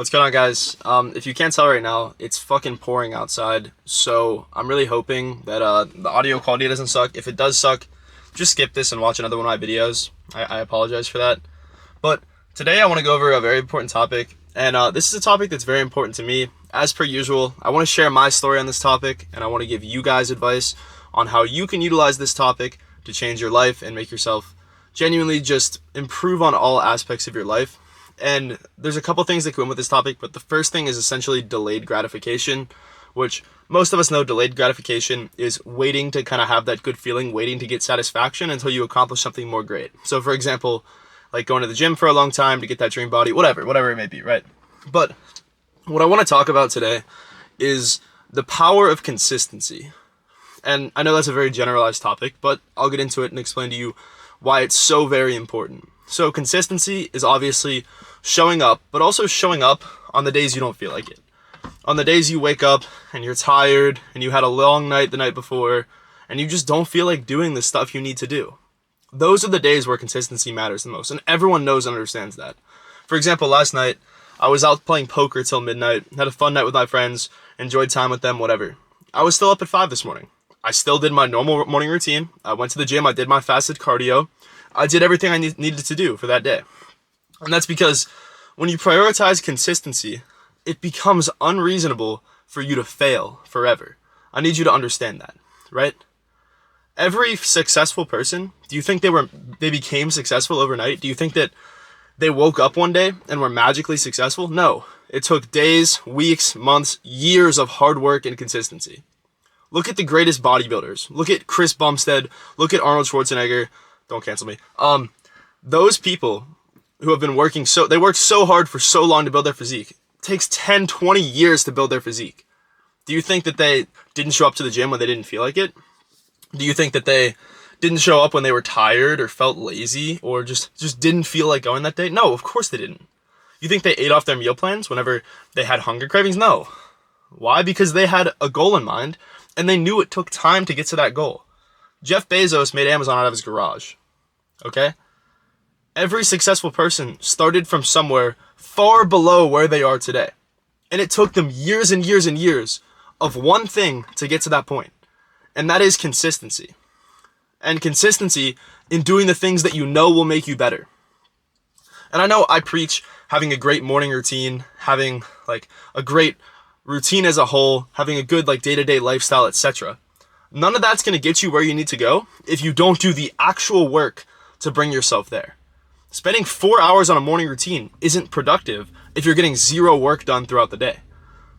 What's going on, guys? If you can't tell right now, it's fucking pouring outside, so I'm really hoping that the audio quality doesn't suck. If it does suck, just skip this and watch another one of my videos. I apologize for that. But today I want to go over a very important topic, and this is a topic that's very important to me. As per usual, I want to share my story on this topic, and I want to give you guys advice on how you can utilize this topic to change your life and make yourself genuinely just improve on all aspects of your life. And there's a couple things that go in with this topic, but the first thing is essentially delayed gratification, which most of us know delayed gratification is waiting to kind of have that good feeling, waiting to get satisfaction until you accomplish something more great. So for example, like going to the gym for a long time to get that dream body, whatever it may be, right? But what I want to talk about today is the power of consistency. And I know that's a very generalized topic, but I'll get into it and explain to you why it's so very important. So consistency is obviously showing up, but also showing up on the days you don't feel like it. On the days you wake up and you're tired and you had a long night the night before and you just don't feel like doing the stuff you need to do. Those are the days where consistency matters the most, and everyone knows and understands that. For example, last night, I was out playing poker till midnight, had a fun night with my friends, enjoyed time with them, whatever. I was still up at 5 this morning. I still did my normal morning routine. I went to the gym, I did my fasted cardio. I did everything I needed to do for that day. And that's because when you prioritize consistency, it becomes unreasonable for you to fail forever. I need you to understand that, right? Every successful person, do you think they became successful overnight? Do you think that they woke up one day and were magically successful? No. It took days, weeks, months, years of hard work and consistency. Look at the greatest bodybuilders. Look at Chris Bumstead. Look at Arnold Schwarzenegger. Don't cancel me. Those people who have been working they worked so hard for so long to build their physique. It takes 10, 20 years to build their physique. Do you think that they didn't show up to the gym when they didn't feel like it? Do you think that they didn't show up when they were tired or felt lazy or just didn't feel like going that day? No, of course they didn't. You think they ate off their meal plans whenever they had hunger cravings? No. Why? Because they had a goal in mind and they knew it took time to get to that goal. Jeff Bezos made Amazon out of his garage. Okay? Every successful person started from somewhere far below where they are today. And it took them years and years and years of one thing to get to that point. And that is consistency. And consistency in doing the things that you know will make you better. And I know I preach having a great morning routine, having like a great routine as a whole, having a good like day-to-day lifestyle, etc. None of that's going to get you where you need to go if you don't do the actual work to bring yourself there. Spending 4 hours on a morning routine isn't productive if you're getting zero work done throughout the day.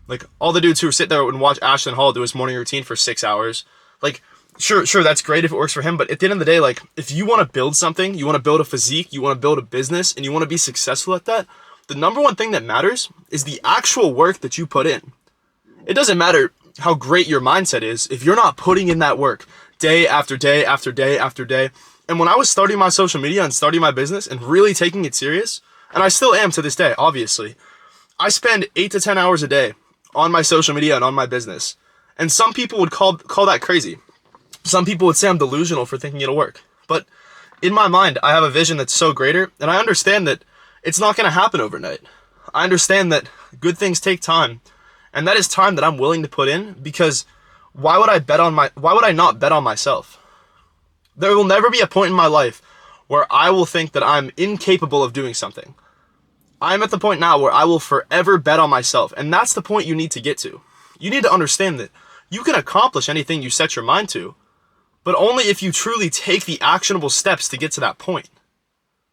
Like all the dudes who sit there and watch Ashton Hall do his morning routine for 6 hours, like sure, that's great if it works for him, but at the end of the day, like if you want to build something, you want to build a physique, you want to build a business, and you want to be successful at that, the number one thing that matters is the actual work that you put in. It doesn't matter how great your mindset is if you're not putting in that work day after day after day after day. And when I was starting my social media and starting my business and really taking it serious, and I still am to this day, obviously, I spend 8 to 10 hours a day on my social media and on my business. And some people would call that crazy. Some people would say I'm delusional for thinking it'll work. But in my mind, I have a vision that's so greater, and I understand that it's not going to happen overnight. I understand that good things take time, and that is time that I'm willing to put in, because why would I not bet on myself? There will never be a point in my life where I will think that I'm incapable of doing something. I'm at the point now where I will forever bet on myself, and that's the point you need to get to. You need to understand that you can accomplish anything you set your mind to, but only if you truly take the actionable steps to get to that point.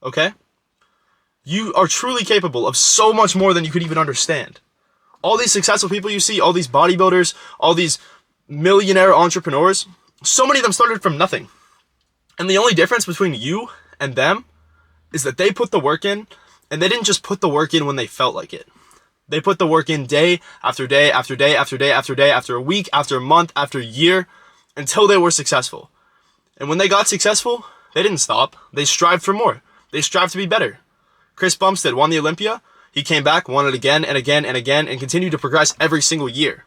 Okay? You are truly capable of so much more than you could even understand. All these successful people you see, all these bodybuilders, all these millionaire entrepreneurs, so many of them started from nothing. And the only difference between you and them is that they put the work in, and they didn't just put the work in when they felt like it. They put the work in day after day after day after day after day, after a week, after a month, after a year, until they were successful. And when they got successful, they didn't stop. They strived for more. They strived to be better. Chris Bumstead won the Olympia. He came back, won it again and again and again, and continued to progress every single year.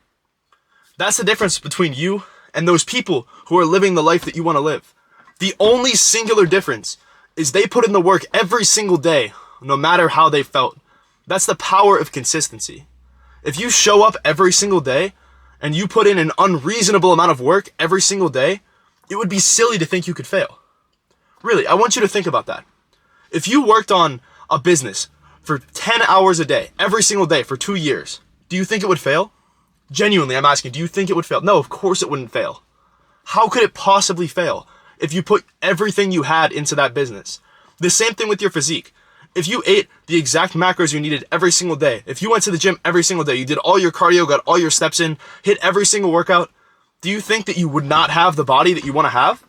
That's the difference between you and those people who are living the life that you want to live. The only singular difference is they put in the work every single day, no matter how they felt. That's the power of consistency. If you show up every single day and you put in an unreasonable amount of work every single day, it would be silly to think you could fail. Really, I want you to think about that. If you worked on a business for 10 hours a day, every single day for 2 years, do you think it would fail? Genuinely, I'm asking, do you think it would fail? No, of course it wouldn't fail. How could it possibly fail if you put everything you had into that business? The same thing with your physique. If you ate the exact macros you needed every single day, if you went to the gym every single day, you did all your cardio, got all your steps in, hit every single workout, do you think that you would not have the body that you want to have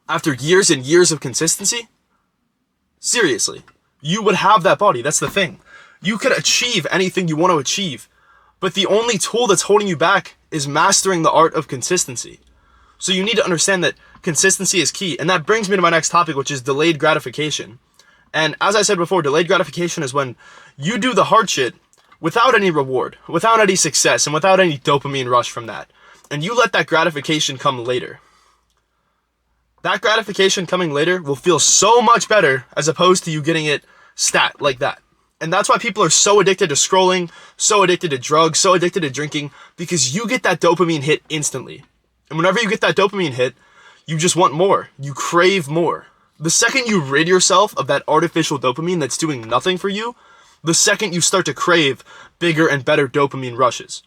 after years and years of consistency? Seriously, you would have that body. That's the thing. You could achieve anything you want to achieve, but the only tool that's holding you back is mastering the art of consistency. So you need to understand that consistency is key. And that brings me to my next topic, which is delayed gratification. And as I said before, delayed gratification is when you do the hard shit without any reward, without any success, and without any dopamine rush from that. And you let that gratification come later. That gratification coming later will feel so much better as opposed to you getting it stat like that. And that's why people are so addicted to scrolling, so addicted to drugs, so addicted to drinking, because you get that dopamine hit instantly. And whenever you get that dopamine hit, you just want more. You crave more. The second you rid yourself of that artificial dopamine that's doing nothing for you, the second you start to crave bigger and better dopamine rushes.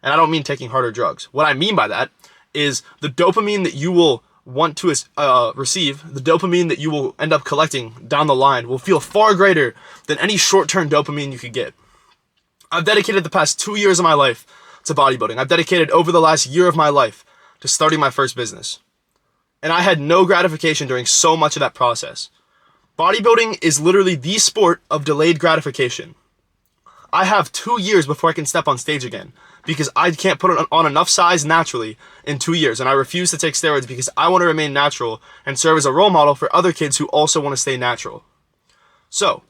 And I don't mean taking harder drugs. What I mean by that is the dopamine that you will want to receive, the dopamine that you will end up collecting down the line will feel far greater than any short-term dopamine you could get. I've dedicated the past 2 years of my life to bodybuilding. I've dedicated over the last year of my life to starting my first business. And I had no gratification during so much of that process. Bodybuilding is literally the sport of delayed gratification. I have 2 years before I can step on stage again because I can't put on enough size naturally in 2 years. And I refuse to take steroids because I want to remain natural and serve as a role model for other kids who also want to stay natural. So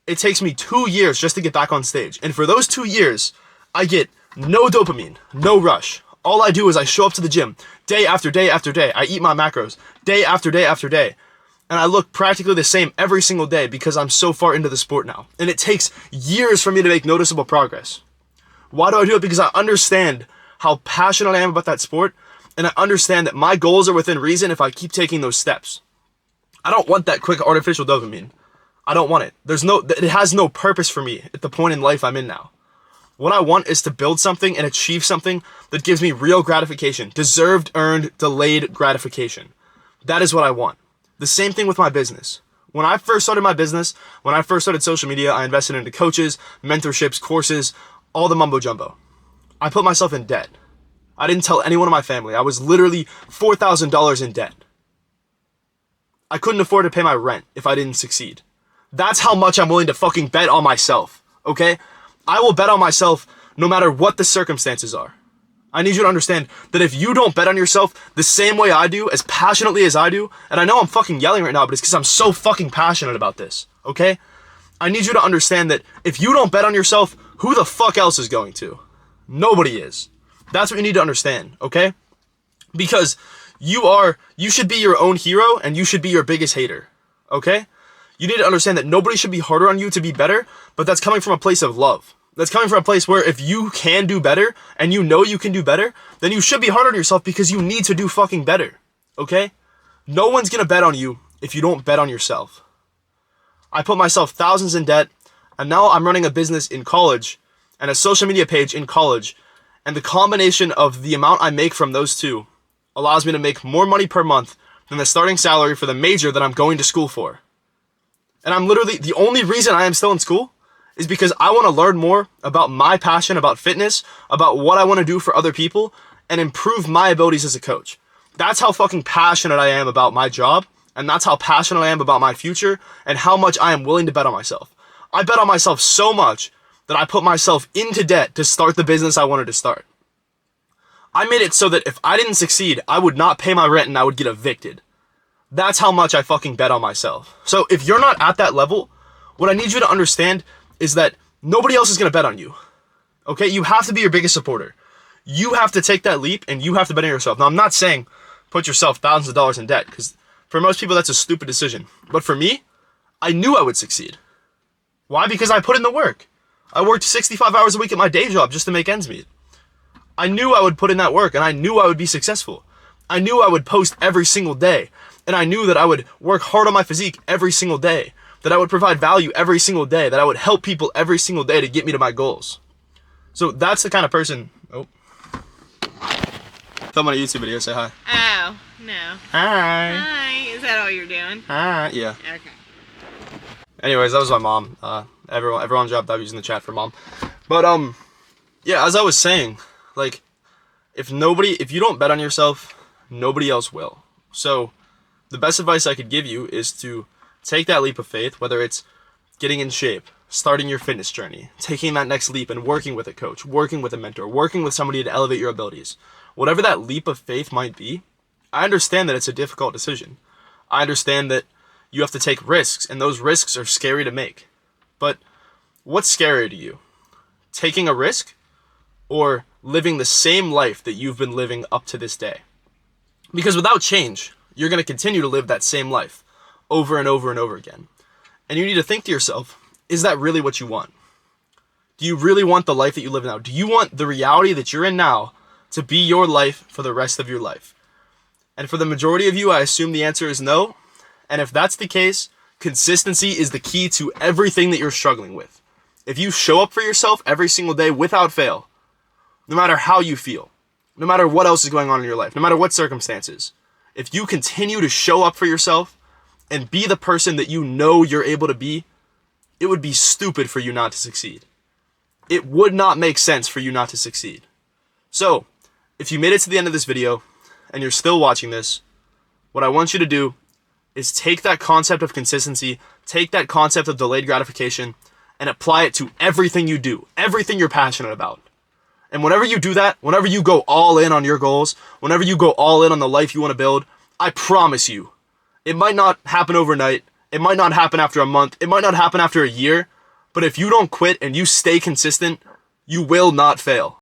it takes me 2 years just to get back on stage. And for those 2 years, I get no dopamine, no rush. All I do is I show up to the gym day after day after day. I eat my macros day after day after day. And I look practically the same every single day because I'm so far into the sport now. And it takes years for me to make noticeable progress. Why do I do it? Because I understand how passionate I am about that sport. And I understand that my goals are within reason if I keep taking those steps. I don't want that quick artificial dopamine. I don't want it. It has no purpose for me at the point in life I'm in now. What I want is to build something and achieve something that gives me real gratification, deserved, earned, delayed gratification. That is what I want. The same thing with my business. When I first started my business, when I first started social media, I invested into coaches, mentorships, courses, all the mumbo jumbo. I put myself in debt. I didn't tell anyone in my family. I was literally $4,000 in debt. I couldn't afford to pay my rent if I didn't succeed. That's how much I'm willing to fucking bet on myself, okay? I will bet on myself no matter what the circumstances are. I need you to understand that if you don't bet on yourself the same way I do, as passionately as I do, and I know I'm fucking yelling right now, but it's because I'm so fucking passionate about this, okay? I need you to understand that if you don't bet on yourself, who the fuck else is going to? Nobody is. That's what you need to understand, okay? Because you should be your own hero and you should be your biggest hater, okay? You need to understand that nobody should be harder on you to be better, but that's coming from a place of love. That's coming from a place where if you can do better and you know you can do better, then you should be hard on yourself because you need to do fucking better, okay? No one's gonna bet on you if you don't bet on yourself. I put myself thousands in debt, and now I'm running a business in college and a social media page in college, and the combination of the amount I make from those two allows me to make more money per month than the starting salary for the major that I'm going to school for. And I'm literally, the only reason I am still in school is because I want to learn more about my passion, about fitness, about what I want to do for other people, and improve my abilities as a coach. That's how fucking passionate I am about my job, and that's how passionate I am about my future, and how much I am willing to bet on myself. I bet on myself so much that I put myself into debt to start the business I wanted to start. I made it so that if I didn't succeed, I would not pay my rent and I would get evicted. That's how much I fucking bet on myself. So if you're not at that level, what I need you to understand is that nobody else is going to bet on you. Okay? You have to be your biggest supporter. You have to take that leap and you have to bet on yourself. Now, I'm not saying put yourself thousands of dollars in debt because for most people that's a stupid decision. But for me, I knew I would succeed. Why? Because I put in the work. I worked 65 hours a week at my day job just to make ends meet. I knew I would put in that work, and I knew I would be successful. I knew I would post every single day, and I knew that I would work hard on my physique every single day, that I would provide value every single day, that I would help people every single day to get me to my goals. So that's the kind of person... Oh. Film on a YouTube video, say hi. Oh, no. Hi. Hi. Is that all you're doing? Hi. Yeah. Okay. Anyways, that was my mom. Everyone dropped out using the chat for mom. But, yeah, as I was saying, like, if you don't bet on yourself, nobody else will. So, the best advice I could give you is to take that leap of faith, whether it's getting in shape, starting your fitness journey, taking that next leap and working with a coach, working with a mentor, working with somebody to elevate your abilities. Whatever that leap of faith might be, I understand that it's a difficult decision. I understand that you have to take risks, and those risks are scary to make. But what's scarier to you? Taking a risk or living the same life that you've been living up to this day? Because without change, you're going to continue to live that same life over and over and over again. And you need to think to yourself, is that really what you want? Do you really want the life that you live now? Do you want the reality that you're in now to be your life for the rest of your life? And for the majority of you, I assume the answer is no. And if that's the case, consistency is the key to everything that you're struggling with. If you show up for yourself every single day without fail, no matter how you feel, no matter what else is going on in your life, no matter what circumstances, if you continue to show up for yourself and be the person that you know you're able to be, it would be stupid for you not to succeed. It would not make sense for you not to succeed. So, if you made it to the end of this video and you're still watching this, what I want you to do is take that concept of consistency, take that concept of delayed gratification, and apply it to everything you do, everything you're passionate about. And whenever you do that, whenever you go all in on your goals, whenever you go all in on the life you want to build, I promise you, it might not happen overnight, it might not happen after a month, it might not happen after a year, but if you don't quit and you stay consistent, you will not fail.